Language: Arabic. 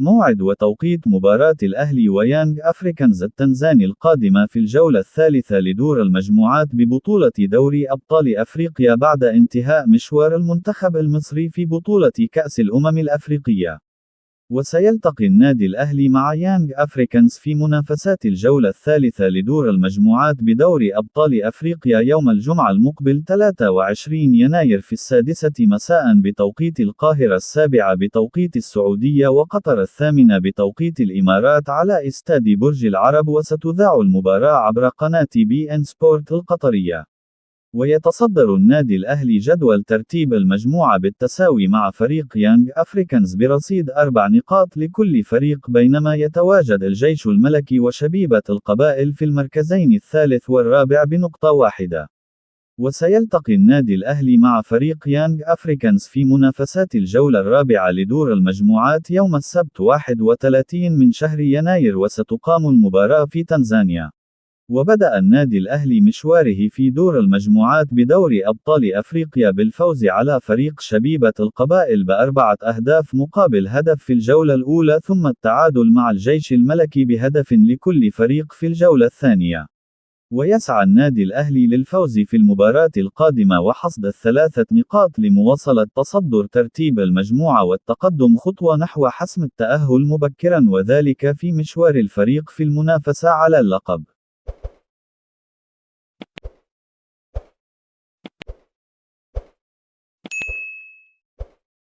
موعد وتوقيت مباراة الأهلي ويانج أفريكانز التنزاني القادمة في الجولة الثالثة لدور المجموعات ببطولة دوري أبطال أفريقيا بعد انتهاء مشوار المنتخب المصري في بطولة كأس الأمم الأفريقية. وسيلتقي النادي الأهلي مع يانج أفريكانز في منافسات الجولة الثالثة لدور المجموعات بدوري أبطال أفريقيا يوم الجمعة المقبل 23 يناير في 6 مساء بتوقيت القاهرة، 7 بتوقيت السعودية، وقطر 8 بتوقيت الإمارات، على استاد برج العرب. وستذاع المباراة عبر قناة بي إن سبورت القطرية. ويتصدر النادي الأهلي جدول ترتيب المجموعة بالتساوي مع فريق يانج أفريكانز برصيد 4 نقاط لكل فريق، بينما يتواجد الجيش الملكي وشبيبة القبائل في المركزين الثالث والرابع بنقطة واحدة. وسيلتقي النادي الأهلي مع فريق يانج أفريكانز في منافسات الجولة الرابعة لدور المجموعات يوم السبت 31 من شهر يناير، وستقام المباراة في تنزانيا. وبدأ النادي الأهلي مشواره في دور المجموعات بدوري أبطال أفريقيا بالفوز على فريق شبيبة القبائل ب4 أهداف مقابل هدف في الجولة الأولى، ثم التعادل مع الجيش الملكي بهدف لكل فريق في الجولة الثانية. ويسعى النادي الأهلي للفوز في المباراة القادمة وحصد ال3 نقاط لمواصلة تصدر ترتيب المجموعة والتقدم خطوة نحو حسم التأهل مبكرا، وذلك في مشوار الفريق في المنافسة على اللقب.